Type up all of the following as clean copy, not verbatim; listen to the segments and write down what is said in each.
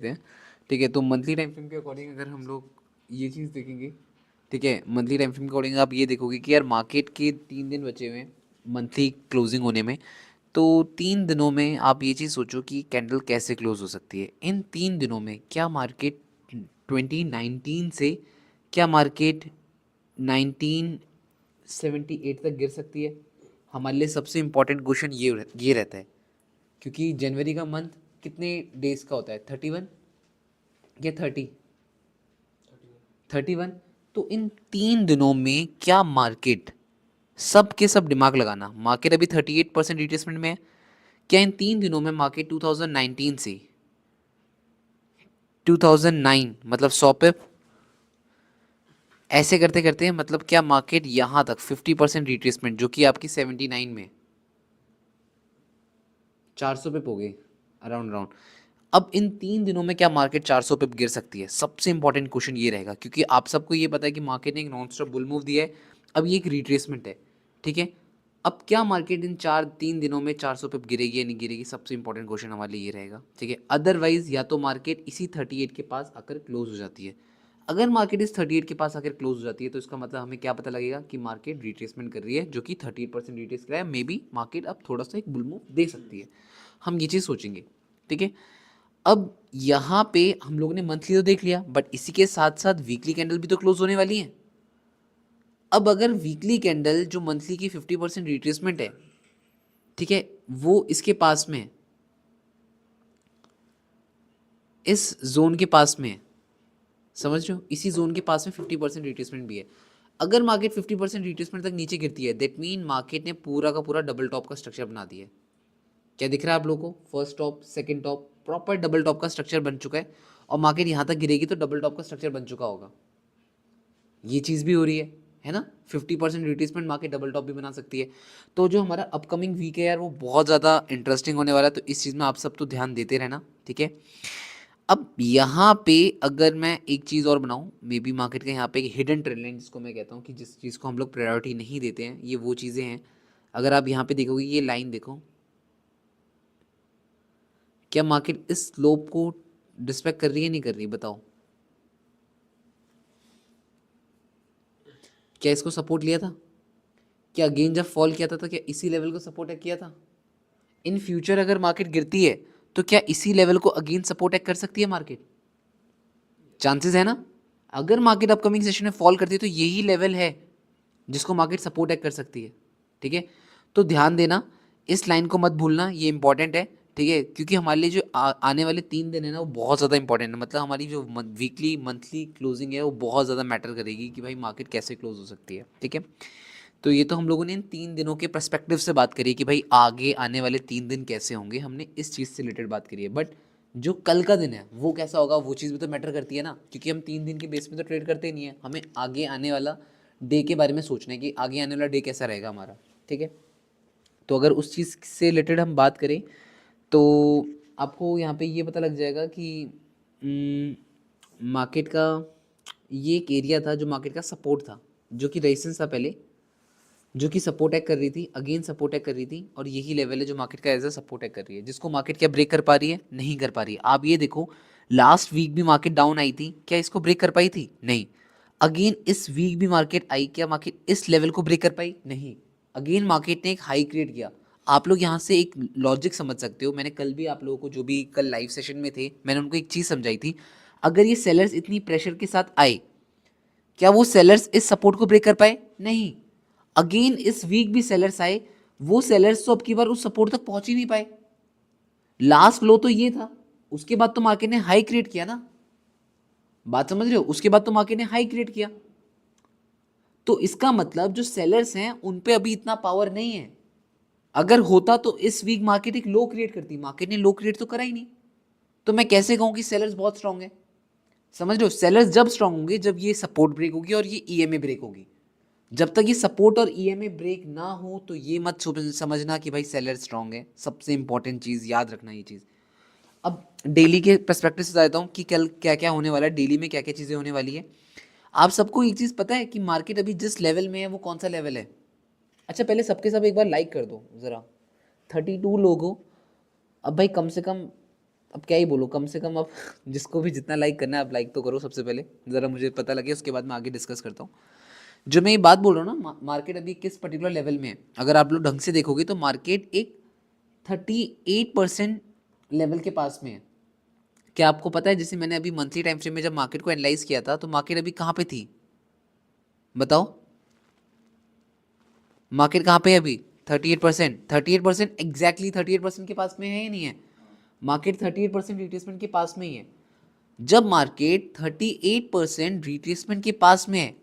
हैं। ठीक है, तो मंथली टाइम फ्रेम के अकॉर्डिंग अगर हम लोग ये चीज़ देखेंगे, ठीक है, मंथली टाइम फ्रेम के अकॉर्डिंग आप ये देखोगे कि यार मार्केट के 3 दिन बचे हुए हैं मंथली क्लोजिंग होने में। तो 3 दिनों में आप ये चीज़ सोचो कि कैंडल कैसे क्लोज हो सकती है। इन 3 दिनों में क्या मार्केट 2019 से, क्या मार्केट 1978 तक गिर सकती है? हमारे लिए सबसे इम्पोर्टेंट क्वेश्चन ये रहता है, क्योंकि जनवरी का मंथ कितने डेज का होता है? 31 या 31। तो इन 3 दिनों में क्या मार्केट, सब के सब दिमाग लगाना, मार्केट अभी 38% रिट्रेसमेंट में है। क्या इन 3 दिनों में मार्केट 2019 से 2009 मतलब 100 पिप ऐसे करते करते, मतलब क्या मार्केट यहाँ तक 50% रिट्रेसमेंट, जो कि आपकी 79 में 400 पिप हो गई अराउंड अराउंड। अब इन 3 दिनों में क्या मार्केट 400 पिप गिर सकती है? सबसे इंपॉर्टेंट क्वेश्चन ये रहेगा, क्योंकि आप सबको ये पता है कि मार्केट ने एक नॉन स्टॉप बुल मूव दिया है, अब ये एक रिट्रेसमेंट है। ठीक है, अब क्या मार्केट इन 3 दिनों में 400 पिप गिरेगी या नहीं गिरेगी? सबसे इंपॉर्टेंट क्वेश्चन हमारे लिए ये रहेगा। ठीक है, अदरवाइज या तो मार्केट इसी 38 के पास आकर क्लोज हो जाती है। अगर मार्केट इस 38 के पास आकर क्लोज हो जाती है तो इसका मतलब हमें क्या पता लगेगा कि मार्केट रिट्रेसमेंट कर रही है, जो कि 38% रिट्रेस कर रहा है। मे बी मार्केट अब थोड़ा सा एक बुल मूव दे सकती है, हम ये चीज़ सोचेंगे। ठीक है, अब यहाँ पे हम लोगों ने मंथली तो देख लिया, बट इसी के साथ साथ वीकली कैंडल भी तो क्लोज होने वाली है। अब अगर वीकली कैंडल जो मंथली की 50% रिट्रेसमेंट है, ठीक है, वो इसके पास में, इस जोन के पास में, समझ रहे हो, इसी जोन के पास में 50% रिट्रेसमेंट भी है। अगर मार्केट 50% रिट्रेसमेंट तक नीचे गिरती है, दैट मीन मार्केट ने पूरा का पूरा डबल टॉप का स्ट्रक्चर बना दिया है। क्या दिख रहा है आप लोगों को? First top, second top, proper double top का स्ट्रक्चर बन चुका है। और मार्केट यहाँ तक गिरेगी तो डबल टॉप का स्ट्रक्चर बन चुका होगा। ये चीज़ भी हो रही है ना? 50% रिट्रेसमेंट मार्केट डबल टॉप भी बना सकती है। तो जो हमारा अपकमिंग वीक है यार, वो बहुत ज़्यादा इंटरेस्टिंग होने वाला है, तो इस चीज़ में आप सब तो ध्यान देते रहना। ठीक है, अब यहाँ पे अगर मैं एक चीज़ और बनाऊँ, मे बी मार्केट का यहाँ पे एक हिडन ट्रेंड लाइन जिसको मैं कहता हूँ, कि जिस चीज़ को हम लोग प्रायोरिटी नहीं देते हैं, ये वो चीज़ें हैं। अगर आप यहाँ पे देखोगे, ये लाइन देखो, क्या मार्केट इस स्लोप को रिस्पेक्ट कर रही है, नहीं कर रही? बताओ, क्या इसको सपोर्ट लिया था? क्या अगेन जब फॉल किया था तो क्या इसी लेवल को सपोर्ट किया था? इन फ्यूचर अगर मार्केट गिरती है तो क्या इसी लेवल को अगेन सपोर्ट कर सकती है मार्केट? चांसेस है ना? अगर मार्केट अपकमिंग सेशन में फॉल करती है तो यही लेवल है जिसको मार्केट सपोर्ट कर सकती है। ठीक है, तो ध्यान देना, इस लाइन को मत भूलना, ये इंपॉर्टेंट है। ठीक है, क्योंकि हमारे लिए जो आने वाले 3 दिन है ना, वो बहुत ज़्यादा इंपॉर्टेंट है। मतलब हमारी जो वीकली मंथली क्लोजिंग है वो बहुत ज़्यादा मैटर करेगी कि भाई मार्केट कैसे क्लोज हो सकती है। ठीक है, तो ये तो हम लोगों ने इन 3 दिनों के पर्सपेक्टिव से बात करी कि भाई आगे आने वाले 3 दिन कैसे होंगे, हमने इस चीज़ से रिलेटेड बात करी है। बट जो कल का दिन है वो कैसा होगा, वो चीज़ भी तो मैटर करती है ना, क्योंकि हम 3 दिन के बेस में तो ट्रेड करते नहीं है, हमें आगे आने वाला डे के बारे में सोचना है कि आगे आने वाला डे कैसा रहेगा हमारा। ठीक है, तो अगर उस चीज़ से रिलेटेड हम बात करें तो आपको यहाँ पे ये पता लग जाएगा कि मार्केट का ये एक एरिया था जो मार्केट का सपोर्ट था, जो कि रेजिस्टेंस था पहले, जो कि सपोर्ट टैग कर रही थी, अगेन सपोर्ट टैग कर रही थी, और यही लेवल है जो मार्केट का एज अ सपोर्ट टैग कर रही है, जिसको मार्केट क्या ब्रेक कर पा रही है? नहीं कर पा रही है। आप ये देखो, लास्ट वीक भी मार्केट डाउन आई थी, क्या इसको ब्रेक कर पाई थी? नहीं। अगेन इस वीक भी मार्केट आई, क्या मार्केट इस लेवल को ब्रेक कर पाई? नहीं। अगेन मार्केट ने एक हाई क्रिएट किया। आप लोग यहाँ से एक लॉजिक समझ सकते हो, मैंने कल भी आप लोगों को, जो भी कल लाइव सेशन में थे, मैंने उनको एक चीज़ समझाई थी। अगर ये सेलर्स इतनी प्रेशर के साथ आए, क्या वो सेलर्स इस सपोर्ट को ब्रेक कर पाए? नहीं। अगेन इस वीक भी सेलर्स आए, वो सेलर्स तो अब की बार उस सपोर्ट तक पहुंच ही नहीं पाए। लास्ट लो तो ये था, उसके बाद तो मार्केट ने हाई क्रिएट किया ना, बात समझ रहे हो? उसके बाद तो मार्केट ने हाई क्रिएट किया, तो इसका मतलब जो सेलर्स हैं उन पे अभी इतना पावर नहीं है। अगर होता तो इस वीक मार्केट एक लो क्रिएट करती, मार्केट ने लो क्रिएट तो करा ही नहीं, तो मैं कैसे कहूं कि सेलर्स बहुत स्ट्रांग है? समझ रहे हो? सेलर्स जब स्ट्रांग होंगे जब ये सपोर्ट ब्रेक होगी और ये ईएमए ब्रेक होगी। जब तक ये सपोर्ट और ईएमए ब्रेक ना हो तो ये मत समझना कि भाई सेलर स्ट्रांग है। सबसे इंपॉर्टेंट चीज़ याद रखना ये चीज़। अब डेली के पर्सपेक्टिव से बताता हूँ कि कल क्या क्या होने वाला है, डेली में क्या क्या चीज़ें होने वाली है। आप सबको एक चीज़ पता है कि मार्केट अभी जिस लेवल में है वो कौन सा लेवल है? अच्छा, पहले सबके सब एक बार लाइक कर दो ज़रा, 32 लोग हो। अब भाई कम से कम अब क्या ही बोलो, कम से कम अब जिसको भी जितना लाइक करना है आप लाइक तो करो सबसे पहले, ज़रा मुझे पता लगे, उसके बाद मैं आगे डिस्कस करता हूँ। जो मैं ये बात बोल रहा हूँ ना, मार्केट अभी किस पर्टिकुलर लेवल में है, अगर आप लोग ढंग से देखोगे तो मार्केट एक 38% लेवल के पास में है। क्या आपको पता है, जैसे मैंने अभी मंथली टाइम फ्रेम में जब मार्केट को एनालाइज किया था तो मार्केट अभी कहाँ पे थी बताओ? मार्केट कहाँ पे है अभी? 38%। 38% एग्जैक्टली 38% के पास में है या नहीं है? मार्केट 38% रिट्रेसमेंट के पास में ही है। जब मार्केट 38% रिट्रेसमेंट के पास में है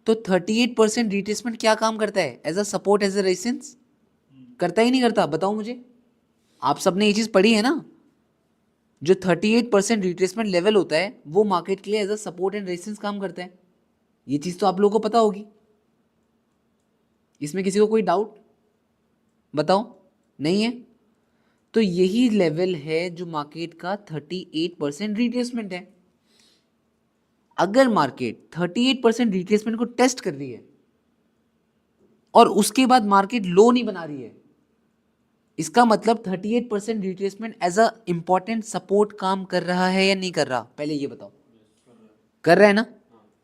तो 38% रिट्रेसमेंट क्या काम करता है? As a support, as a resistance करता ही नहीं करता? बताओ मुझे, आप सबने ये चीज पढ़ी है ना? जो 38% रिट्रेसमेंट लेवल होता है वो मार्केट के लिए as a support and resistance काम करता है। ये चीज तो आप लोगों को पता होगी, इसमें किसी को कोई डाउट बताओ? नहीं है? तो यही लेवल है जो मार्केट का 38% रिट्रेसमेंट है। अगर मार्केट 38% रिट्रेसमेंट को टेस्ट कर रही है और उसके बाद मार्केट लो नहीं बना रही है, इसका मतलब 38% retracement as a important support काम कर रहा है या नहीं कर रहा? पहले ये बताओ। कर रहा है ना?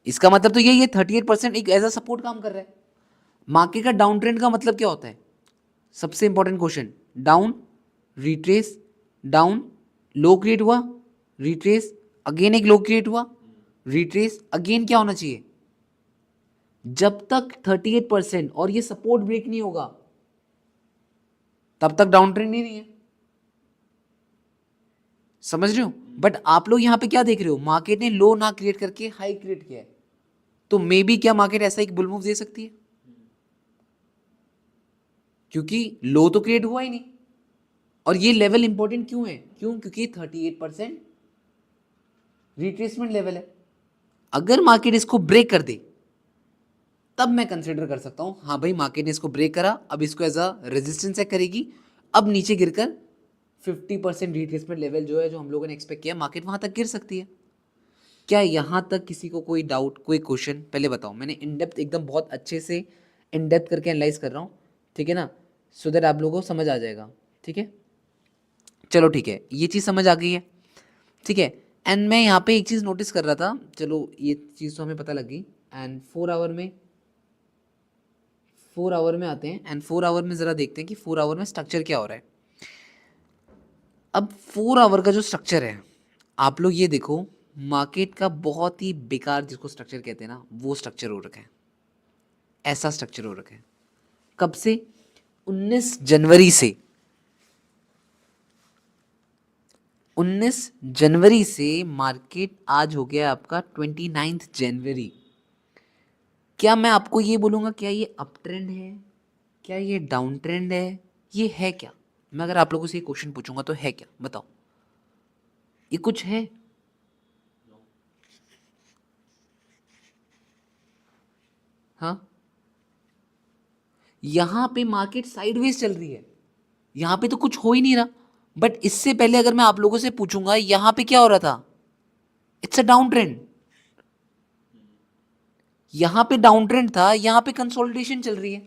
इसका मतलब तो यही है, 38% एक एज अ सपोर्ट काम कर रहा है। मार्केट का डाउन ट्रेंड का मतलब क्या होता है? सबसे important question, down, retrace, down, लो क्रिएट हुआ, रिट्रेस, अगेन एक लो क्रिएट हुआ, रिट्रेस, अगेन क्या होना चाहिए? जब तक 38% और ये सपोर्ट ब्रेक नहीं होगा तब तक डाउन ट्रेंड ही नहीं है। समझ रहे हो? बट आप लोग यहां पे क्या देख रहे हो, मार्केट ने लो ना क्रिएट करके हाई क्रिएट किया है, तो मे बी क्या मार्केट ऐसा एक बुल मूव दे सकती है? क्योंकि लो तो क्रिएट हुआ ही नहीं। और ये लेवल इंपॉर्टेंट क्यों है? क्योंकि 38% रिट्रेसमेंट लेवल है। अगर मार्केट इसको ब्रेक कर दे तब मैं कंसिडर कर सकता हूं, हाँ भाई मार्केट ने इसको ब्रेक करा, अब इसको एज अ रेजिस्टेंस चेक करेगी, अब नीचे गिरकर 50% रिट्रेसमेंट लेवल जो है, जो हम लोगों ने एक्सपेक्ट किया, मार्केट वहां तक गिर सकती है। क्या यहां तक किसी को कोई डाउट, कोई क्वेश्चन? पहले बताओ। मैंने इन डेप्थ एकदम बहुत अच्छे से इन डेप्थ करके एनालाइज कर रहा हूँ, ठीक है ना, सो दैट आप लोगों को समझ आ जाएगा। ठीक है, चलो ठीक है, ये चीज़ समझ आ गई है। ठीक है, एंड मैं यहाँ पे एक चीज़ नोटिस कर रहा था, चलो ये चीज़ तो हमें पता लग गई। एंड 4 आवर में आते हैं, एंड 4 आवर में ज़रा देखते हैं कि 4 आवर में स्ट्रक्चर क्या हो रहा है। अब 4 आवर का जो स्ट्रक्चर है, आप लोग ये देखो, मार्केट का बहुत ही बेकार जिसको स्ट्रक्चर कहते हैं ना, वो स्ट्रक्चर हो रखा है। ऐसा स्ट्रक्चर हो रखा है। कब से? 19 जनवरी से। 19 जनवरी से मार्केट आज हो गया आपका 29 जनवरी। क्या मैं आपको ये बोलूँगा क्या ये अप ट्रेंड है, क्या ये डाउन ट्रेंड है, ये है क्या? मैं अगर आप लोगों से ये क्वेश्चन पूछूंगा तो है क्या? बताओ, ये कुछ है? हाँ, यहाँ पे मार्केट साइडवेज चल रही है, यहाँ पे तो कुछ हो ही नहीं रहा। बट इससे पहले अगर मैं आप लोगों से पूछूंगा यहाँ पे क्या हो रहा था, इट्स अ डाउन ट्रेंड। यहाँ पे डाउन ट्रेंड था, यहाँ पे कंसोलिडेशन चल रही है।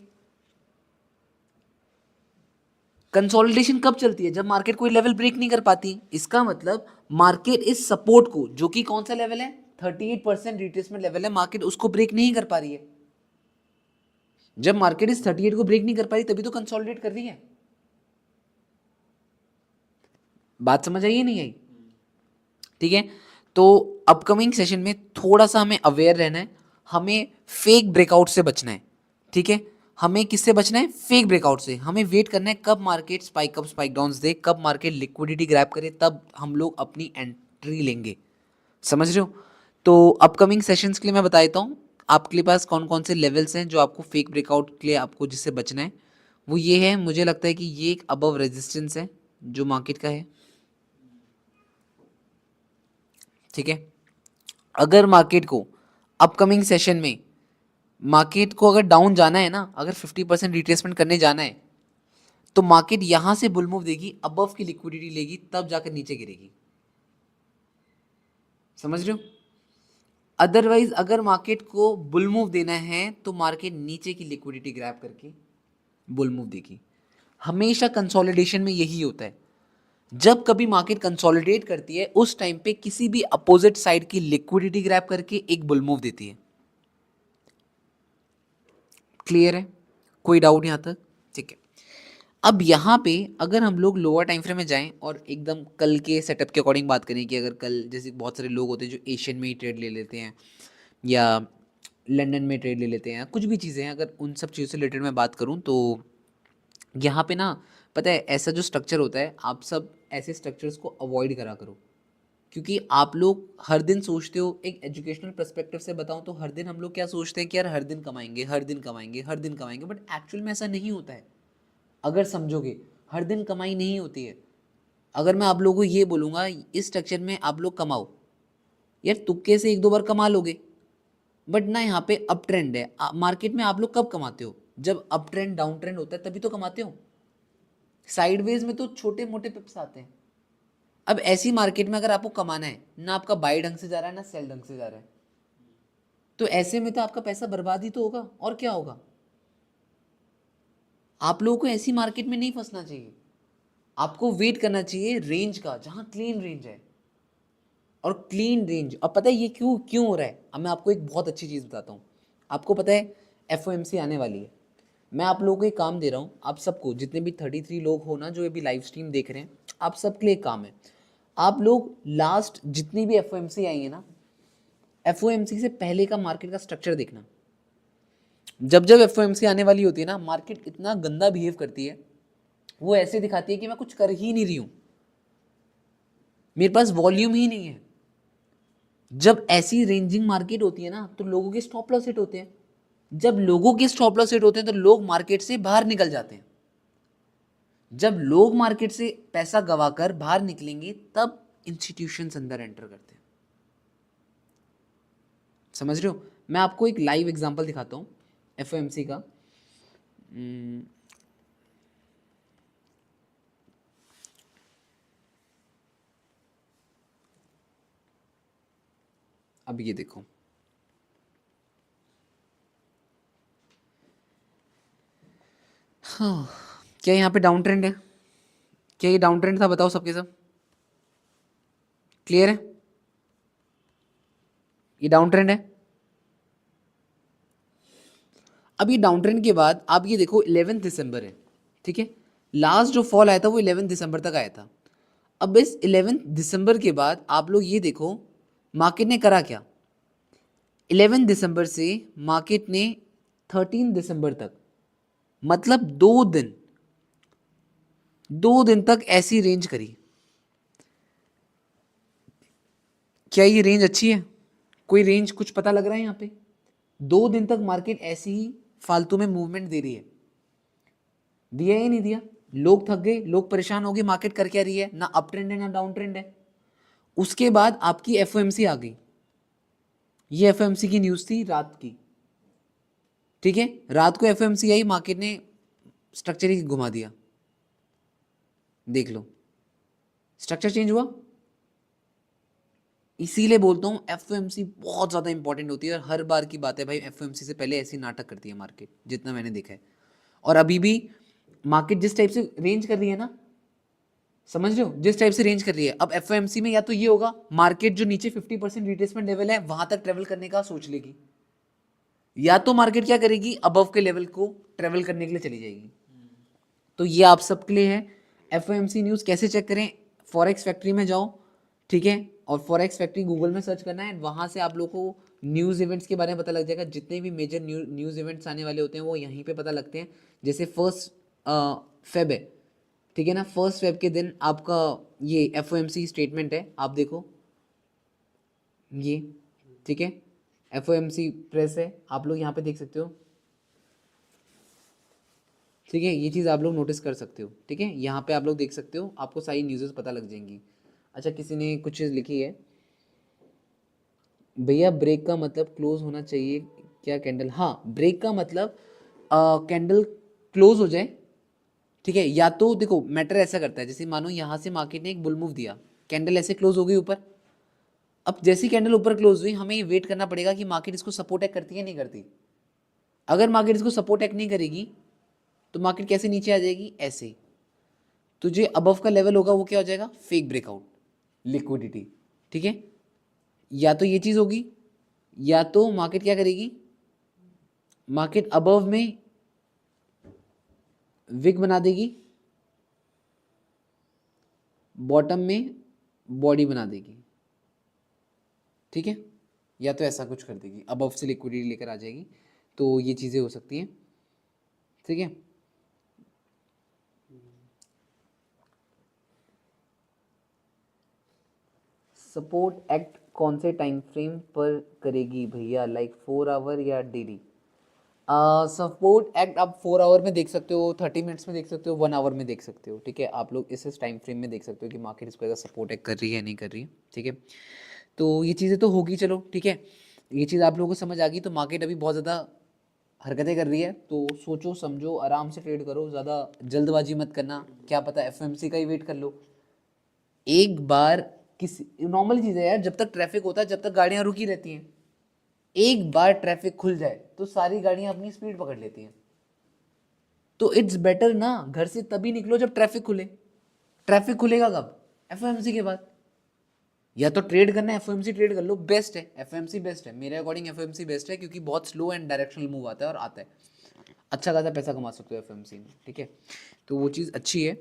कंसोलिडेशन कब चलती है? जब मार्केट कोई लेवल ब्रेक नहीं कर पाती। इसका मतलब मार्केट इस सपोर्ट को, जो कि कौन सा लेवल है, 38% रिट्रेसमेंट लेवल है, मार्केट उसको ब्रेक नहीं कर पा रही है। जब मार्केट इस 38 को ब्रेक नहीं कर पा रही तभी तो कंसोलिडेट कर रही है। बात समझ आई या नहीं आई? ठीक है, तो अपकमिंग सेशन में थोड़ा सा हमें अवेयर रहना है, हमें फेक ब्रेकआउट से बचना है। ठीक है, हमें किससे बचना है? फेक ब्रेकआउट से। हमें वेट करना है कब market spike up spike down दे, कब मार्केट लिक्विडिटी ग्रैब करे, तब हम लोग अपनी एंट्री लेंगे। समझ रहे हो? तो अपकमिंग सेशंस के लिए मैं बता देता हूँ आपके पास कौन कौन से लेवल्स हैं जो आपको फेक ब्रेकआउट के लिए आपको जिससे बचना है। वो ये है, मुझे लगता है कि ये एक अबव रेजिस्टेंस है जो मार्केट का है। ठीक है, अगर मार्केट को अपकमिंग सेशन में, मार्केट को अगर डाउन जाना है ना, अगर 50% रिट्रेसमेंट करने जाना है, तो मार्केट यहां से बुल मूव देगी, अबव की लिक्विडिटी लेगी, तब जाकर नीचे गिरेगी। समझ रहे हो? अदरवाइज अगर मार्केट को बुल मूव देना है तो मार्केट नीचे की लिक्विडिटी ग्रैब करके बुल मूव देगी। हमेशा कंसोलिडेशन में यही होता है, जब कभी मार्केट कंसोलिडेट करती है उस टाइम पे किसी भी अपोजिट साइड की लिक्विडिटी ग्रैब करके एक बुल मूव देती है। क्लियर है? कोई डाउट यहां तक? ठीक है। अब यहाँ पे अगर हम लोग लोअर टाइम फ्रेम में जाएं और एकदम कल के सेटअप के अकॉर्डिंग बात करें कि अगर कल जैसे बहुत सारे लोग होते हैं जो एशियन में ही ट्रेड ले लेते हैं या लंदन में ट्रेड ले लेते हैं, कुछ भी चीज़ें हैं, अगर उन सब चीज़ों से रिलेटेड मैं बात करूँ तो यहाँ पे ना पता है ऐसा जो स्ट्रक्चर होता है, आप सब ऐसे स्ट्रक्चर्स को अवॉइड करा करो, क्योंकि आप लोग हर दिन सोचते हो, एक एजुकेशनल पर्सपेक्टिव से बताऊं तो हर दिन हम लोग क्या सोचते हैं कि यार हर दिन कमाएंगे, हर दिन कमाएंगे, हर दिन कमाएंगे, बट एक्चुअल में ऐसा नहीं होता है। अगर समझोगे, हर दिन कमाई नहीं होती है। अगर मैं आप लोगों को ये बोलूँगा इस स्ट्रक्चर में आप लोग कमाओ, यार तुक्के से एक दो बार कमा लोगे, बट ना यहाँ पे अप ट्रेंड है मार्केट में। आप लोग कब कमाते हो? जब अप ट्रेंड डाउन ट्रेंड होता है तभी तो कमाते हो। साइडवेज में तो छोटे मोटे पिप्स आते हैं। अब ऐसी मार्केट में अगर आपको कमाना है, ना आपका बाई ढंग से जा रहा है ना सेल ढंग से जा रहा है, तो ऐसे में तो आपका पैसा बर्बाद ही तो होगा, और क्या होगा। आप लोगों को ऐसी मार्केट में नहीं फंसना चाहिए। आपको वेट करना चाहिए रेंज का, जहां क्लीन रेंज है। और क्लीन रेंज, अब पता है ये क्यों क्यों हो रहा है? अब मैं आपको एक बहुत अच्छी चीज़ बताता हूँ। आपको पता है FOMC आने वाली है। मैं आप लोगों को एक काम दे रहा हूँ, आप सबको, जितने भी 33 लोग हो ना जो अभी लाइव स्ट्रीम देख रहे हैं, आप सबके लिए एक काम है। आप लोग लास्ट जितनी भी FOMC आई है ना, FOMC से पहले का मार्केट का स्ट्रक्चर देखना। जब जब FOMC आने वाली होती है ना, मार्केट इतना गंदा बिहेव करती है, वो ऐसे दिखाती है कि मैं कुछ कर ही नहीं रही हूँ, मेरे पास वॉल्यूम ही नहीं है। जब ऐसी रेंजिंग मार्केट होती है ना, तो लोगों के स्टॉप लॉस हिट होते हैं। जब लोगों के स्टॉप लॉस हिट होते हैं तो लोग मार्केट से बाहर निकल जाते हैं। जब लोग मार्केट से पैसा गवाकर बाहर निकलेंगे तब इंस्टीट्यूशंस अंदर एंटर करते हैं। समझ रहे हो? मैं आपको एक लाइव एग्जांपल दिखाता हूं FOMC का। अब ये देखो, हाँ, क्या यहाँ पे डाउन ट्रेंड है? क्या ये डाउन ट्रेंड था? बताओ सबके सब। क्लियर है? ये डाउन ट्रेंड है। अब ये डाउन ट्रेंड के बाद आप ये देखो 11 दिसंबर है, ठीक है। लास्ट जो फॉल आया था वो 11 दिसंबर तक आया था। अब इस 11 दिसंबर के बाद आप लोग ये देखो मार्केट ने करा क्या। 11 दिसंबर से मार्केट ने 13 दिसंबर तक, मतलब 2 दिन तक ऐसी रेंज करी। क्या ये रेंज अच्छी है? कोई रेंज कुछ पता लग रहा है यहाँ पे? 2 दिन तक मार्केट ऐसी ही फालतू में मूवमेंट दे रही है। दिया ही नहीं दिया? लोग थक गए, लोग परेशान हो गए, मार्केट कर क्या रही है, ना अप ट्रेंड है ना डाउन ट्रेंड है। उसके बाद आपकी FOMC आ गई। ये FOMC की न्यूज़ थी रात की, ठीक है। रात को FOMC आई, मार्केट ने स्ट्रक्चर ही घुमा दिया। देख लो, स्ट्रक्चर चेंज हुआ। इसीलिए बोलता हूँ FOMC बहुत ज़्यादा इंपॉर्टेंट होती है, और हर बार की बात है भाई, FOMC से पहले ऐसी नाटक करती है मार्केट, जितना मैंने देखा है। और अभी भी मार्केट जिस टाइप से रेंज कर रही है ना, समझ रहे हो, जिस टाइप से रेंज कर रही है, अब FOMC में या तो ये होगा मार्केट जो नीचे 50% रिट्रेसमेंट लेवल है वहां तक ट्रेवल करने का सोच लेगी, या तो मार्केट क्या करेगी अबव के लेवल को ट्रेवल करने के लिए चली जाएगी। तो ये आप सबके लिए है। FOMC न्यूज़ कैसे चेक करें? फॉरेक्स फैक्ट्री में जाओ, ठीक है, और फॉरेक्स फैक्ट्री गूगल में सर्च करना है, वहाँ से आप लोग को न्यूज़ इवेंट्स के बारे में पता लग जाएगा। जितने भी मेजर न्यूज़ इवेंट्स आने वाले होते हैं वो यहीं पे पता लगते हैं। जैसे 1 फेब है, ठीक है ना, 1 फेब के दिन आपका ये FOMC स्टेटमेंट है, आप देखो ये, ठीक है। FOMC प्रेस है, आप लोग यहाँ पे देख सकते हो, ठीक है। ये चीज़ आप लोग नोटिस कर सकते हो, ठीक है। यहाँ पे आप लोग देख सकते हो, आपको सारी न्यूज़ पता लग जाएंगी। अच्छा, किसी ने कुछ चीज़ लिखी है, भैया ब्रेक का मतलब क्लोज होना चाहिए क्या कैंडल? हाँ, ब्रेक का मतलब कैंडल क्लोज हो जाए, ठीक है। या तो देखो मैटर ऐसा करता है, जैसे मानो यहाँ से मार्केट ने एक बुल मूव दिया, कैंडल ऐसे क्लोज हो गई ऊपर। अब जैसी कैंडल ऊपर क्लोज हुई, हमें ये वेट करना पड़ेगा कि मार्केट इसको सपोर्ट एक्ट करती है नहीं करती। अगर मार्केट इसको सपोर्ट एक्ट नहीं करेगी तो मार्केट कैसे नीचे आ जाएगी? ऐसे ही। तो जो अबव का लेवल होगा वो क्या हो जाएगा, फेक ब्रेकआउट, लिक्विडिटी, ठीक है। या तो ये चीज़ होगी, या तो मार्केट क्या करेगी, मार्केट अबव में विक बना देगी, बॉटम में बॉडी बना देगी, ठीक है। या तो ऐसा कुछ कर देगी, अबव से लिक्विडिटी लेकर आ जाएगी, तो ये चीज़ें हो सकती हैं, ठीक है। सपोर्ट एक्ट कौन से टाइम फ्रेम पर करेगी भैया, लाइक 4 आवर या डेली? सपोर्ट एक्ट आप 4 आवर में देख सकते हो, 30 मिनट्स में देख सकते हो, 1 आवर में देख सकते हो, ठीक है। आप लोग इस टाइम फ्रेम में देख सकते हो कि मार्केट इसको ऐसा सपोर्ट एक्ट कर रही है नहीं कर रही है, ठीक है। तो ये चीज़ें तो होगी, चलो ठीक है, ये चीज़ आप लोगों को समझ आ गई। तो मार्केट अभी बहुत ज़्यादा हरकतें कर रही है, तो सोचो समझो, आराम से ट्रेड करो, ज़्यादा जल्दबाजी मत करना, क्या पता एफएमसी का ही वेट कर लो। एक बार किसी नॉर्मल चीज़ है यार, जब तक ट्रैफिक होता है, जब तक गाड़ियाँ रुकी रहती हैं, एक बार ट्रैफिक खुल जाए तो सारी गाड़ियाँ अपनी स्पीड पकड़ लेती हैं। तो इट्स बेटर ना, घर से तभी निकलो जब ट्रैफिक खुले। ट्रैफिक खुलेगा कब, एफओएमसी के बाद। या तो ट्रेड करना है एफओएमसी ट्रेड कर लो, बेस्ट है, एफओएमसी बेस्ट है, मेरे अकॉर्डिंग एफओएमसी बेस्ट है, क्योंकि बहुत स्लो एंड डायरेक्शनल मूव आता है और आता है, अच्छा खासा पैसा कमा सकते हो एफओएमसी में, ठीक है। तो वो चीज़ अच्छी है।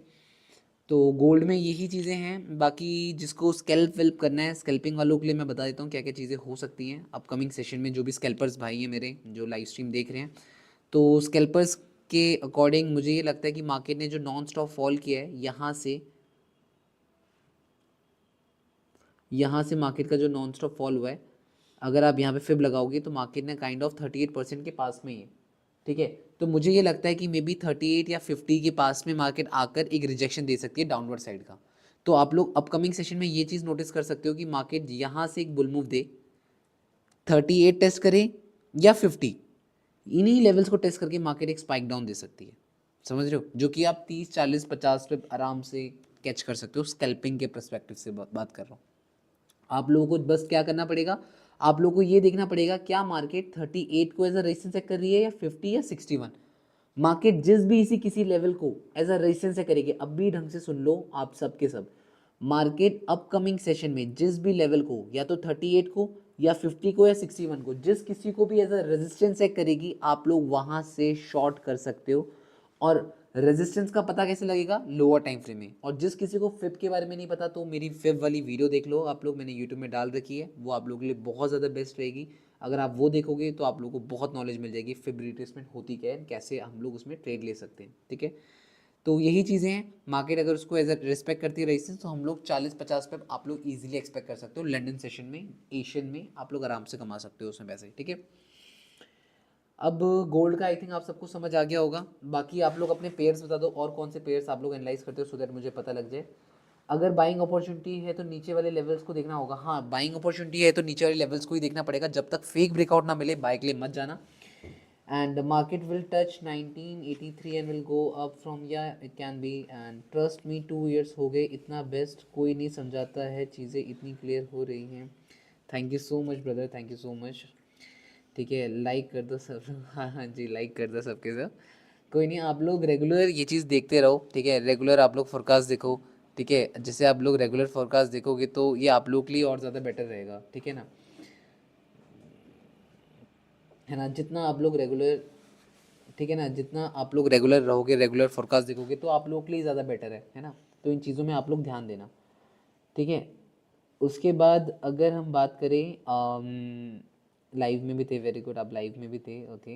तो गोल्ड में यही चीज़ें हैं। बाकी जिसको स्कैल्प वेल्प करना है, स्कैल्पिंग वालों के लिए मैं बता देता हूँ क्या क्या चीज़ें हो सकती हैं अपकमिंग सेशन में। जो भी स्कैल्पर्स भाई हैं मेरे जो लाइव स्ट्रीम देख रहे हैं, तो स्कैल्पर्स के अकॉर्डिंग मुझे ये लगता है कि मार्केट ने जो नॉन स्टॉप फॉल किया है, यहाँ से मार्केट का जो नॉन स्टॉप फॉल हुआ है, अगर आप यहाँ पे फिब लगाओगे तो मार्केट ने काइंड ऑफ 38% के पास में ही है, ठीक है। तो मुझे ये लगता है कि मे बी 38 या 50 के पास में मार्केट आकर एक रिजेक्शन दे सकती है डाउनवर्ड साइड का। तो आप लोग अपकमिंग सेशन में ये चीज़ नोटिस कर सकते हो कि मार्केट यहाँ से एक बुल मूव दे, 38 टेस्ट करे या 50, इन्हीं लेवल्स को टेस्ट करके मार्केट एक स्पाइक डाउन दे सकती है, समझ रहे हो, जो कि आप 30 40 50 पे आराम से कैच कर सकते हो। स्कैल्पिंग के परस्पेक्टिव से बात कर रहा हूँ। आप लोगों को बस क्या करना पड़ेगा, आप लोगों को ये देखना पड़ेगा क्या मार्केट 38 को एज अ रेजिस्टेंस चेक कर रही है या 50 या 61। मार्केट जिस भी इसी किसी लेवल को एज अ रेजिस्टेंस से करेगी, अब भी ढंग से सुन लो आप सब के सब, मार्केट अपकमिंग सेशन में जिस भी लेवल को, या तो 38 को या 50 को या 61 को, जिस किसी को भी एज अ रेजिस्टेंस चेक करेगी, आप लोग वहां से शॉर्ट कर सकते हो। और रेजिस्टेंस का पता कैसे लगेगा, लोअर टाइम फ्रेम में। और जिस किसी को फिब के बारे में नहीं पता, तो मेरी फिब वाली वीडियो देख लो आप लोग, मैंने यूट्यूब में डाल रखी है, वो आप लोगों के लिए बहुत ज़्यादा बेस्ट रहेगी। अगर आप वो देखोगे तो आप लोगों को बहुत नॉलेज मिल जाएगी फिब रिट्रेसमेंट होती क्या है, कैसे हम लोग उसमें ट्रेड ले सकते हैं, ठीक है। तो यही चीज़ें हैं। मार्केट अगर उसको एज अ रिस्पेक्ट करती है रेजिस्टेंस, तो हम लोग 40-50 पे आप लोग इजीली एक्सपेक्ट कर सकते हो। लंदन सेशन में, एशियन में आप लोग आराम से कमा सकते हो उसमें पैसे, ठीक है। अब गोल्ड का आई थिंक आप सबको समझ आ गया होगा। बाकी आप लोग अपने पेयर्स बता दो, और कौन से पेयर्स आप लोग एनालाइज करते हो, सो दैट मुझे पता लग जाए। अगर बाइंग अपॉर्चुनिटी है तो नीचे वाले लेवल्स को देखना होगा। हाँ, बाइंग अपॉर्चुनिटी है तो नीचे वाले लेवल्स को ही देखना पड़ेगा, जब तक फेक ब्रेकआउट ना मिले बाय के लिए मत जाना। And market will touch 1983 and will go up from, yeah it can be, and trust me 2 years हो गए इतना बेस्ट कोई नहीं समझाता है, चीज़ें इतनी क्लियर हो रही हैं। Thank you so much brother, thank you so much, ठीक है। लाइक कर दो सब हाँ हाँ जी, लाइक कर दो सबके सब। कोई नहीं, आप लोग रेगुलर ये चीज़ देखते रहो, ठीक है। रेगुलर आप लोग फोरकास्ट देखो, ठीक है। जैसे आप लोग रेगुलर फोरकास्ट देखोगे तो ये आप लोग के लिए और ज़्यादा बेटर रहेगा, ठीक है ना, है ना। जितना आप लोग रेगुलर, ठीक है ना, जितना आप लोग रेगुलर रहोगे, रेगुलर फोरकास्ट देखोगे, तो आप लोग के लिए ज़्यादा बेटर है ना। तो इन चीज़ों में आप लोग ध्यान देना, ठीक है। उसके बाद अगर हम बात करें, लाइव में भी थे, वेरी गुड, आप लाइव में भी थे, ओके।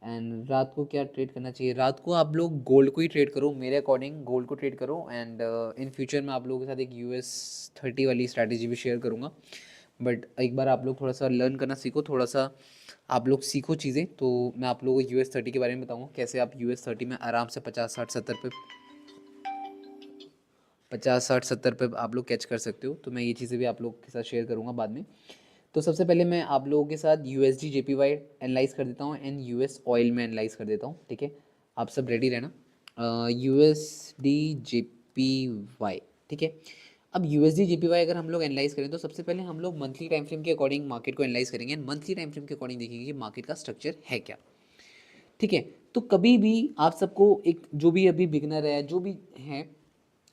एंड रात को क्या ट्रेड करना चाहिए, रात को आप लोग गोल्ड को ही ट्रेड करो, मेरे अकॉर्डिंग गोल्ड को ट्रेड करो। एंड इन फ्यूचर में आप लोगों के साथ एक US30 वाली स्ट्रैटेजी भी शेयर करूँगा। बट एक बार आप लोग थोड़ा सा लर्न करना सीखो, थोड़ा सा आप लोग सीखो चीज़ें, तो मैं आप लोगों को US30 के बारे में बताऊँगा, कैसे आप US30 में आराम से 50 60 70 पे 50 60 70 पे आप लोग कैच कर सकते हो। तो मैं ये चीज़ें भी आप लोग के साथ शेयर करूँगा बाद में। तो सबसे पहले मैं आप लोगों के साथ USD JPY एनालाइज कर देता हूँ, एंड US ऑयल में एनालाइज कर देता हूँ, ठीक है। आप सब रेडी रहना। USD JPY, ठीक है। अब USD JPY अगर हम लोग एनालाइज करें, तो सबसे पहले हम लोग मंथली टाइम फ्रेम के अकॉर्डिंग मार्केट को एनालाइज करेंगे, एंड मंथली टाइम फ्रेम के अकॉर्डिंग देखेंगे कि मार्केट का स्ट्रक्चर है क्या, ठीक है। तो कभी भी आप सबको एक, जो भी अभी बिगनर है, जो भी है,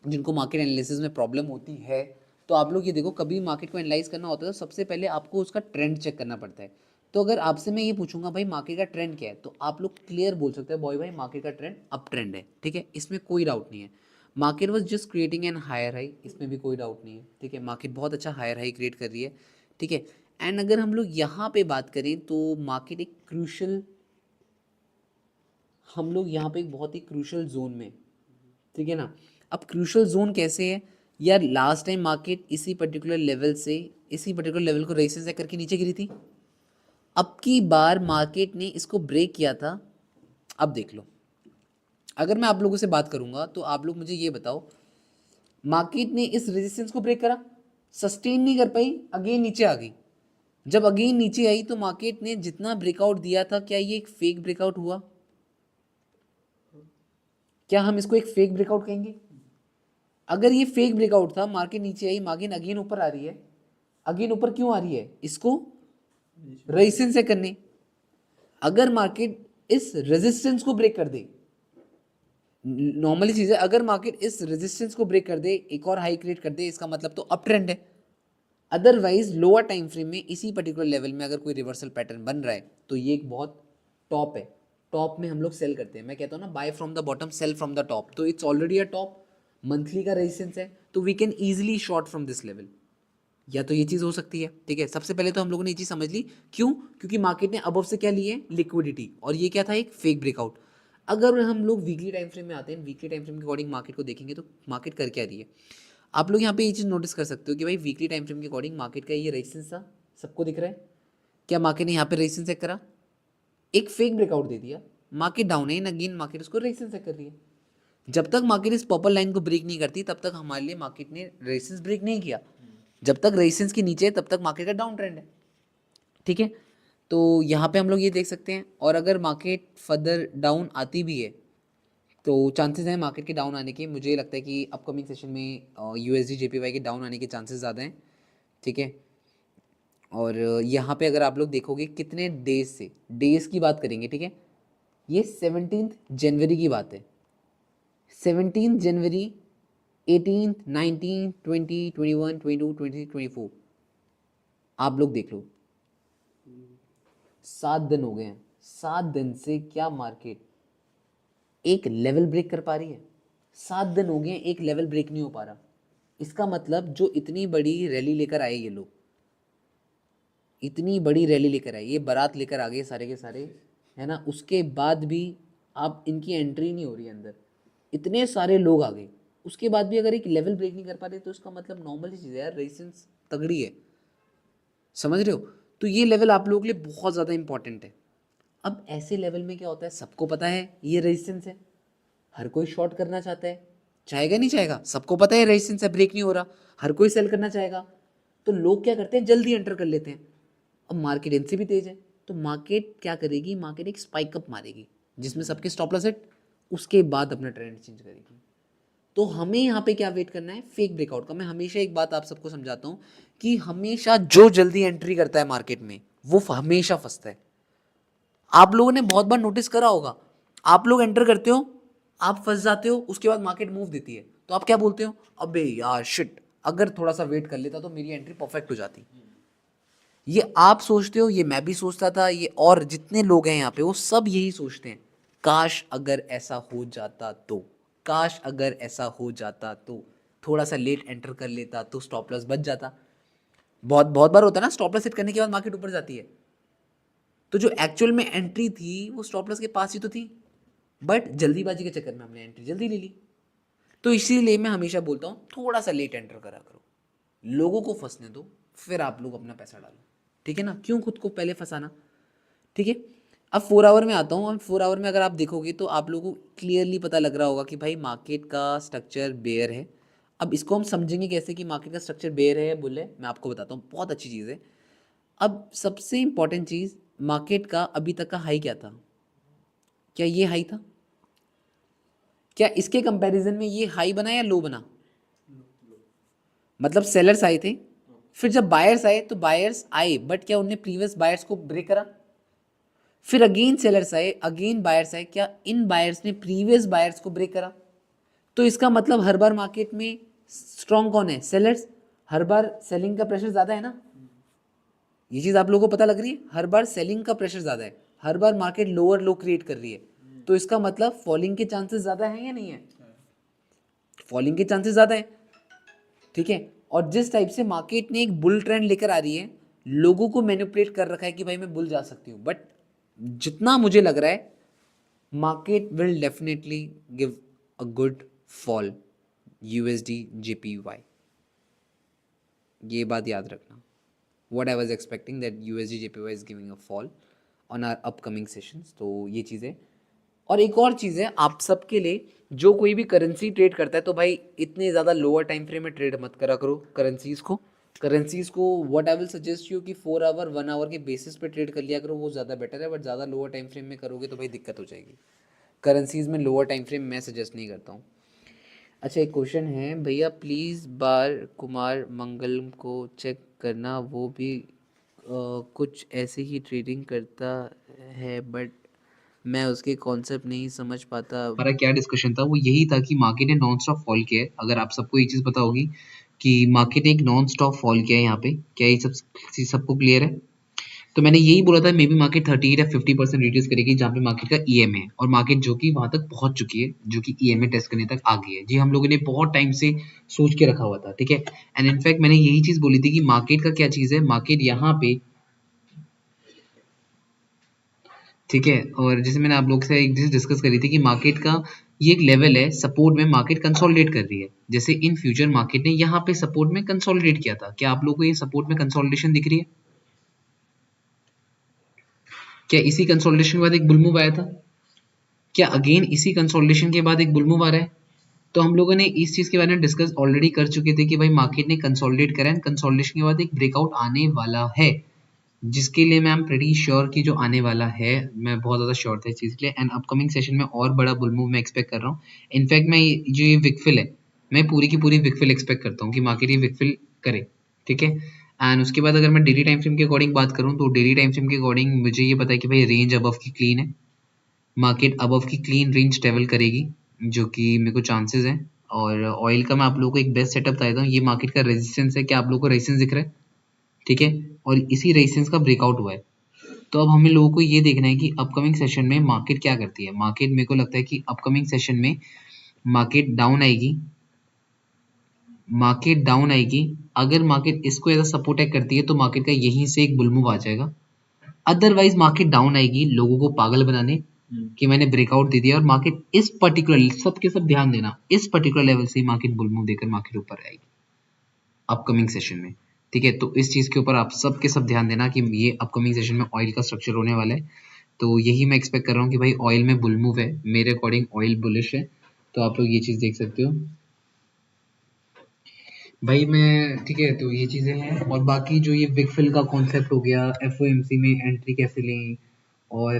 जिनको मार्केट एनालिसिस में प्रॉब्लम होती है, तो आप लोग ये देखो, कभी मार्केट को एनालाइज करना होता है तो सबसे पहले आपको उसका ट्रेंड चेक करना पड़ता है। तो अगर आपसे मैं ये पूछूंगा भाई मार्केट का ट्रेंड क्या है, तो आप लोग क्लियर बोल सकते हैं बॉय भाई मार्केट का ट्रेंड अप ट्रेंड है, ठीक है, इसमें कोई डाउट नहीं है। Market was just creating an higher high, इसमें भी कोई डाउट नहीं है, ठीक है, मार्केट बहुत अच्छा हायर हाई क्रिएट कर रही है, ठीक है। एंड अगर हम लोग यहाँ पे बात करें तो मार्केट एक क्रूशल, हम लोग यहाँ पे एक बहुत ही क्रूशल जोन में, ठीक है ना। अब क्रूशल जोन कैसे है यार, लास्ट टाइम मार्केट इसी पर्टिकुलर लेवल से, इसी पर्टिकुलर लेवल को रेजिस्टेंस करके नीचे गिरी थी। अब की बार मार्केट ने इसको ब्रेक किया था। अब देख लो, अगर मैं आप लोगों से बात करूंगा तो आप लोग मुझे ये बताओ, मार्केट ने इस रेजिस्टेंस को ब्रेक करा, सस्टेन नहीं कर पाई, अगेन नीचे आ गई। जब अगेन नीचे आई तो मार्केट ने जितना ब्रेकआउट दिया था, क्या ये एक फेक ब्रेकआउट हुआ? क्या हम इसको एक फेक ब्रेकआउट कहेंगे? अगर ये फेक ब्रेकआउट था, मार्केट नीचे आई, मार्केट अगेन ऊपर आ रही है, अगेन ऊपर क्यों आ रही है? इसको रेजिस्टेंस से करने। अगर मार्केट इस रेजिस्टेंस को ब्रेक कर दे, नॉर्मली चीज है, अगर मार्केट इस रेजिस्टेंस को ब्रेक कर दे, एक और हाई क्रिएट कर दे, इसका मतलब तो अप ट्रेंड है। अदरवाइज लोअर टाइम फ्रेम में इसी पर्टिकुलर लेवल में अगर कोई रिवर्सल पैटर्न बन रहा है तो ये एक बहुत टॉप है। टॉप में हम लोग सेल करते हैं, मैं कहता हूँ ना buy from the bottom sell from the top, तो it's already a top, monthly का रेजिस्टेंस है, तो we can easily short from this level. या तो ये चीज़ हो सकती है, ठीक है। सबसे पहले तो हम लोगों ने ये चीज़ समझ ली, क्यों? क्योंकि मार्केट ने अबव से क्या लिए? लिक्विडिटी, और ये क्या था? एक फेक ब्रेकआउट। अगर हम लोग वीकली टाइम फ्रेम में आते हैं, वीकली टाइम फ्रेम के अकॉर्डिंग मार्केट को देखेंगे तो मार्केट कर क्या रही है। आप लोग यहाँ पे ये चीज़ नोटिस कर सकते हो कि भाई वीकली टाइम फ्रेम के अकॉर्डिंग मार्केट का ये रेजिस्टेंस था, सबको दिख रहा है। क्या मार्केट ने यहाँ पे रेजिस्टेंस चेक करा, एक फेक ब्रेकआउट दे दिया, मार्केट डाउन है, इन अगेन मार्केट उसको रेजिस्टेंस चेक कर रही है। जब तक मार्केट इस पर्पल लाइन को ब्रेक नहीं करती तब तक हमारे लिए मार्केट ने रेजिस्टेंस ब्रेक नहीं किया। जब तक रेजिस्टेंस के नीचे है तब तक मार्केट का डाउन ट्रेंड है, ठीक है। तो यहाँ पे हम लोग ये देख सकते हैं, और अगर मार्केट फर्दर डाउन आती भी है तो चांसेस हैं मार्केट के डाउन आने के, मुझे लगता है कि अपकमिंग सेशन में यूएसडी जेपीवाई के डाउन आने के चांसेस ज़्यादा हैं, ठीक है। और यहाँ पे अगर आप लोग देखोगे कितने डेज से, डेज की बात करेंगे, ठीक है, ये 17 जनवरी की बात है। 17 जनवरी, 18, 19, 20, 21, 22, 23, 24, आप लोग देख लो, 7 दिन हो गए हैं। 7 दिन से क्या मार्केट एक लेवल ब्रेक कर पा रही है? 7 दिन हो गए, एक लेवल ब्रेक नहीं हो पा रहा। इसका मतलब जो इतनी बड़ी रैली लेकर आए ये लोग, इतनी बड़ी रैली लेकर आए, ये बारात लेकर आ गए सारे के सारे, है ना, उसके बाद भी आप इनकी एंट्री नहीं हो रही है अंदर, इतने सारे लोग आ गए, उसके बाद भी अगर एक लेवल ब्रेक नहीं कर पा रहे तो इसका मतलब नॉर्मल चीज़ है यार, रेजिस्टेंस तगड़ी है, समझ रहे हो। तो ये लेवल आप लोगों के लिए बहुत ज़्यादा इंपॉर्टेंट है। अब ऐसे लेवल में क्या होता है, सबको पता है ये रेजिस्टेंस है, हर कोई शॉर्ट करना चाहता है, चाहेगा नहीं चाहेगा, सबको पता है रेजिस्टेंस है, ब्रेक नहीं हो रहा, हर कोई सेल करना चाहेगा, तो लोग क्या करते हैं, जल्दी एंटर कर लेते हैं। अब मार्केट इनसे भी तेज है, तो मार्केट क्या करेगी, मार्केट एक स्पाइक अप मारेगी जिसमें सबके स्टॉप लॉस हिट, उसके बाद अपना ट्रेंड चेंज करेगी। तो हमें यहाँ पे क्या वेट करना है, फेक ब्रेकआउट का। मैं हमेशा एक बात आप सबको समझाता हूँ कि हमेशा जो जल्दी एंट्री करता है मार्केट में वो हमेशा फंसता है। आप लोगों ने बहुत बार नोटिस करा होगा, आप लोग एंटर करते हो, आप फंस जाते हो, उसके बाद मार्केट मूव देती है तो आप क्या बोलते हो, अबे यार शिट, अगर थोड़ा सा वेट कर लेता तो मेरी एंट्री परफेक्ट हो जाती। ये आप सोचते हो, ये मैं भी सोचता था, ये और जितने लोग हैं यहाँ पे वो सब यही सोचते हैं, काश अगर ऐसा हो जाता तो, काश अगर ऐसा हो जाता तो, थोड़ा सा लेट एंटर कर लेता तो स्टॉप लॉस बच जाता। बहुत बहुत बार होता है ना, स्टॉप लॉस सेट करने के बाद मार्केट ऊपर जाती है, तो जो एक्चुअल में एंट्री थी वो स्टॉप लॉस के पास ही तो थी, बट जल्दीबाजी के चक्कर में हमने एंट्री जल्दी ले ली। तो इसीलिए मैं हमेशा बोलता हूँ थोड़ा सा लेट एंटर करा करो, लोगों को फंसने दो, फिर आप लोग अपना पैसा डालो, ठीक है ना, क्यों खुद को पहले फंसाना, ठीक है। अब 4 आवर में आता हूँ, और 4 आवर में अगर आप देखोगे तो आप लोगों को क्लियरली पता लग रहा होगा कि भाई मार्केट का स्ट्रक्चर बेयर है। अब इसको हम समझेंगे कैसे कि मार्केट का स्ट्रक्चर बेयर है या बुल है, मैं आपको बताता हूँ, बहुत अच्छी चीज़ है। अब सबसे इंपॉर्टेंट चीज़, मार्केट का अभी तक का हाई क्या था, क्या ये हाई था? क्या इसके कंपैरिजन में ये हाई बना या लो बना? मतलब सेलर्स आए थे, फिर जब बायर्स आए तो बायर्स आए, बट क्या उनने प्रीवियस बायर्स को ब्रेक करा? फिर अगेन सेलर्स आए, अगेन बायर्स आए, क्या इन बायर्स ने प्रीवियस बायर्स को ब्रेक करा? तो इसका मतलब हर बार मार्केट में स्ट्रॉन्ग कौन है? सेलर्स। हर बार सेलिंग का प्रेशर ज़्यादा है ना, ये चीज़ आप लोगों को पता लग रही है? हर बार सेलिंग का प्रेशर ज़्यादा है, हर बार मार्केट लोअर लो क्रिएट कर रही है, तो इसका मतलब फॉलिंग के चांसेस ज़्यादा हैं या नहीं है? फॉलिंग के चांसेस ज़्यादा है, ठीक है। और जिस टाइप से मार्केट ने एक बुल ट्रेंड लेकर आ रही है, लोगों को मैनिपुलेट कर रखा है कि भाई मैं बुल जा सकती हूँ, बट जितना मुझे लग रहा है market will definitely give a good fall USD JPY, ये बात याद रखना। what I was expecting that USD JPY is giving a fall on our upcoming sessions, तो ये चीज़ें। और एक और चीज़ है आप सबके लिए, जो कोई भी करेंसी ट्रेड करता है तो भाई इतने ज़्यादा लोअर टाइम फ्रेम में ट्रेड मत करा करो करेंसीज़ को what I will suggest you कि 4 आवर 1 आवर के बेसिस पे ट्रेड कर लिया करो, वो ज़्यादा बेटर है। बट ज़्यादा लोअर टाइम फ्रेम में करोगे तो भाई दिक्कत हो जाएगी। करेंसीज़ में लोअर टाइम फ्रेम मैं सजेस्ट नहीं करता हूँ। अच्छा, एक क्वेश्चन है भैया, प्लीज़ बार कुमार मंगलम को चेक करना, वो भी कुछ ऐसे ही ट्रेडिंग करता है बट मैं उसके कॉन्सेप्ट नहीं समझ पाता। हमारा क्या डिस्कशन था वो यही था कि मार्केट ने नॉन स्टॉप फॉल किया है। अगर आप सबको ये चीज़ पता होगी कि मार्केट ने एक नॉन स्टॉप फॉल किया है यहाँ पे, क्या ये सब चीज़ सबको क्लियर है? तो मैंने यही बोला था मे बी मार्केट 30 या 50% रिड्यूस करेगी, जहाँ पे मार्केट का ईएमए है, और मार्केट जो कि वहां तक पहुंच चुकी है, जो कि ईएमए टेस्ट करने तक आ गई है। जी हम लोगों ने बहुत टाइम से सोच के रखा हुआ था, ठीक है। एंड इनफैक्ट मैंने यही चीज बोली थी कि मार्केट का क्या चीज है, मार्केट यहाँ पे, ठीक है। और जैसे मैंने आप लोग से एक चीज डिस्कस करी थी कि मार्केट का ये एक लेवल है सपोर्ट में, मार्केट कंसोलिडेट कर रही है। जैसे इन फ्यूचर मार्केट ने यहाँ पे सपोर्ट में कंसोलिडेट किया था, क्या आप लोग को ये सपोर्ट में कंसोलिडेशन दिख रही है? क्या इसी कंसोलिडेशन के बाद एक बुल मूव आया था? क्या अगेन इसी कंसोलिडेशन के बाद एक बुल मूव आ रहा है? तो हम लोगों ने इस चीज के बारे में डिस्कस ऑलरेडी कर चुके थे कि भाई मार्केट ने कंसोलिडेट करा है, कंसोलिडेशन के बाद एक ब्रेकआउट आने वाला है, जिसके लिए मैं एम प्रीटी श्योर कि जो आने वाला है, मैं बहुत ज़्यादा श्योर था इस चीज़ के लिए। एंड अपकमिंग सेशन में और बड़ा बुल मूव मैं एक्सपेक्ट कर रहा हूँ। इनफैक्ट मैं जो ये विकफिल है, मैं पूरी की पूरी विकफिल एक्सपेक्ट करता हूँ कि मार्केट ये विकफिल करे, ठीक है। एंड उसके बाद अगर मैं डेली टाइम फ्रेम के अकॉर्डिंग बात करूँ तो डेली टाइम फ्रेम के अकॉर्डिंग मुझे ये पता है कि भाई रेंज अबव की क्लीन है, मार्केट अबव की क्लीन रेंज ट्रेवल करेगी, जो कि मेरे को चांसेस हैं। और ऑयल का मैं आप लोगों को एक बेस्ट सेटअप बता देता हूँ। ये मार्केट का रेजिस्टेंस है, क्या आप लोगों को रेजिस्टेंस दिख रहा है? ठीक है। और इसी रेजिस्टेंस का ब्रेकआउट हुआ है। तो अब हमें लोगों को ये देखना है कि अपकमिंग सेशन में मार्केट क्या करती है। मार्केट, मेरे को लगता है कि अपकमिंग सेशन में मार्केट डाउन आएगी, मार्केट डाउन आएगी। अगर मार्केट इसको एज अ सपोर्ट टैग करती है तो मार्केट का यहीं से एक बुल मूव आ जाएगा। अदरवाइज मार्केट डाउन आएगी लोगों को पागल बनाने कि मैंने ब्रेकआउट दे दिया, और मार्केट इस पर्टिकुलर, सबके सब ध्यान देना, इस पर्टिकुलर लेवल से ही मार्केट बुल मूव देकर मार्केट ऊपर आएगी अपकमिंग सेशन में, ठीक है। तो इस चीज के ऊपर आप सब के सब ध्यान देना कि ये अपकमिंग सेशन में ऑयल का स्ट्रक्चर होने वाला है। तो यही मैं एक्सपेक्ट कर रहा हूँ कि भाई ऑयल में बुल मूव है, मेरे अकॉर्डिंग ऑयल बुलिश है। तो आप लोग ये चीज देख सकते हो भाई। मैं, ठीक है, तो ये चीजें हैं। और बाकी जो ये बिग फिल का कॉन्सेप्ट हो गया, एफओएमसी में एंट्री कैसे लें, और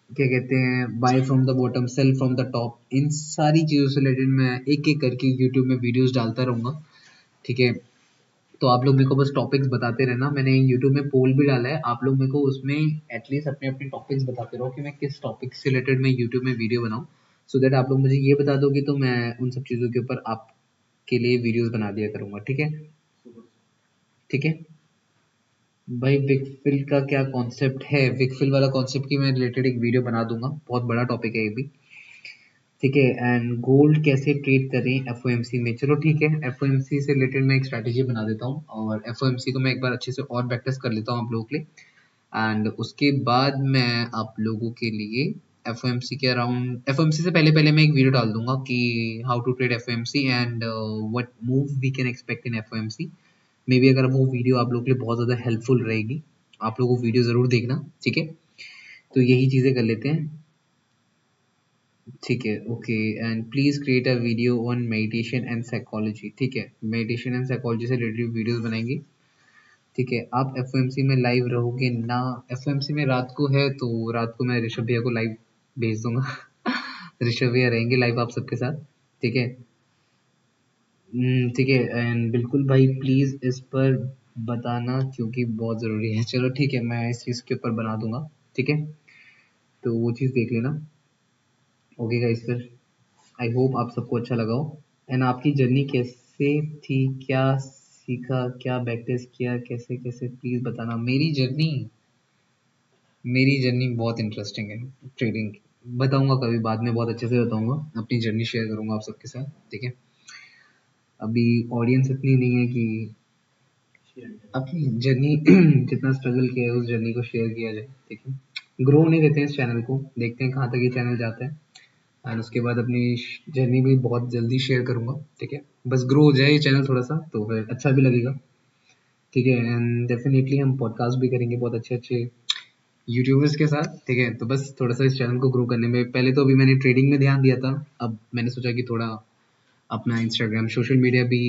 क्या कहते हैं, buy from the bottom sell from the top, इन सारी चीज़ों से रिलेटेड मैं एक एक करके यूट्यूब में वीडियोस डालता रहूँगा, ठीक है। तो आप लोग मेरे को बस टॉपिक्स बताते रहना। मैंने यूट्यूब में पोल भी डाला है, आप लोग मेरे को उसमें एटलीस्ट अपने अपने टॉपिक्स बताते रहो कि मैं किस टॉपिक से रिलेटेड मैं यूट्यूब में वीडियो बनाऊँ, सो दैट आप लोग मुझे ये बता दोगे तो मैं उन सब चीज़ों के ऊपर आपके लिए वीडियोस बना दिया करूँगा, ठीक है। ठीक है भाई, विकफिल का क्या कॉन्सेप्ट है, विकफिल वाला कॉन्सेप्ट की मैं रिलेटेड एक वीडियो बना दूंगा, बहुत बड़ा टॉपिक है ये भी, ठीक है। एंड गोल्ड कैसे ट्रेड करें एफओएमसी में, चलो ठीक है, एफओएमसी से रिलेटेड मैं एक स्ट्रैटेजी बना देता हूँ, और एफओएमसी को मैं एक बार अच्छे से और प्रैक्टिस कर लेता हूँ आप लोगों के लिए। एंड उसके बाद मैं आप लोगों के लिए एफओएमसी के अराउंड, एफओएमसी से पहले पहले मैं एक वीडियो डाल दूंगा कि how to trade FOMC and what move we can expect in FOMC. Maybe अगर वो वीडियो आप लोगों के लिए बहुत ज़्यादा हेल्पफुल रहेगी, आप लोगों को वीडियो ज़रूर देखना, ठीक है। तो यही चीज़ें कर लेते हैं, ठीक है, okay. And please create a video on meditation and psychology, ठीक है, मेडिटेशन एंड साइकोलॉजी से रिलेटेड वीडियोस बनाएंगे, ठीक है। आप एफओएमसी में लाइव रहोगे ना? एफओएमसी में रात को है, तो रात को मैं ऋषभ भैया को लाइव भेज दूंगा ऋषभ भैया रहेंगे लाइव आप सबके साथ, ठीक है। ठीक है। एंड बिल्कुल भाई, प्लीज इस पर बताना क्योंकि बहुत ज़रूरी है। चलो ठीक है, मैं इस चीज़ के ऊपर बना दूंगा, ठीक है। तो वो चीज़ देख लेना, ओके गाइस फिर। आई होप आप सबको अच्छा लगा हो। एंड आपकी जर्नी कैसे थी, क्या सीखा, क्या बैक टेस्ट किया, कैसे कैसे प्लीज़ बताना। मेरी जर्नी बहुत इंटरेस्टिंग है ट्रेडिंग की। बताऊंगा कभी बाद में, बहुत अच्छे से बताऊंगा, अपनी जर्नी शेयर करूंगा आप सबके साथ, ठीक है। अभी ऑडियंस इतनी नहीं है कि अपनी जर्नी जितना स्ट्रगल किया है उस जर्नी को शेयर किया जाए, ठीक है। ग्रो होने देते हैं इस चैनल को, देखते हैं कहाँ तक ये चैनल जाता है। एंड उसके बाद अपनी जर्नी भी बहुत जल्दी शेयर करूंगा, ठीक है। बस ग्रो हो जाए ये चैनल थोड़ा सा तो फिर अच्छा भी लगेगा, ठीक है। एंड डेफिनेटली हम पॉडकास्ट भी करेंगे बहुत अच्छे अच्छे यूट्यूबर्स के साथ, ठीक है। तो बस थोड़ा सा इस चैनल को ग्रो करने में, पहले तो अभी मैंने ट्रेडिंग में ध्यान दिया था, अब मैंने सोचा कि थोड़ा अपना इंस्टाग्राम सोशल मीडिया भी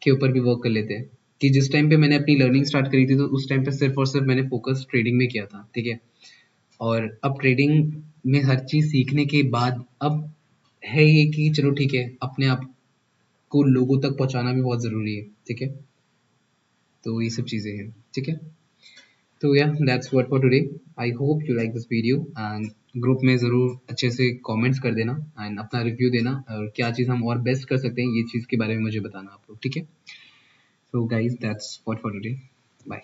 के ऊपर भी वर्क कर लेते हैं। कि जिस टाइम पे मैंने अपनी लर्निंग स्टार्ट करी थी तो उस टाइम पे सिर्फ और सिर्फ मैंने फोकस ट्रेडिंग में किया था, ठीक है। और अब ट्रेडिंग में हर चीज़ सीखने के बाद अब है ये कि चलो ठीक है, अपने आप को लोगों तक पहुंचाना भी बहुत ज़रूरी है, ठीक है। तो ये सब चीज़ें हैं, ठीक है। तो या that's what for today. I hope you like this video and group में ज़रूर अच्छे से कमेंट्स कर देना एंड अपना रिव्यू देना, और क्या चीज़ हम और बेस्ट कर सकते हैं ये चीज़ के बारे में मुझे बताना आप लोग, ठीक है। So guys that's what for today. Bye.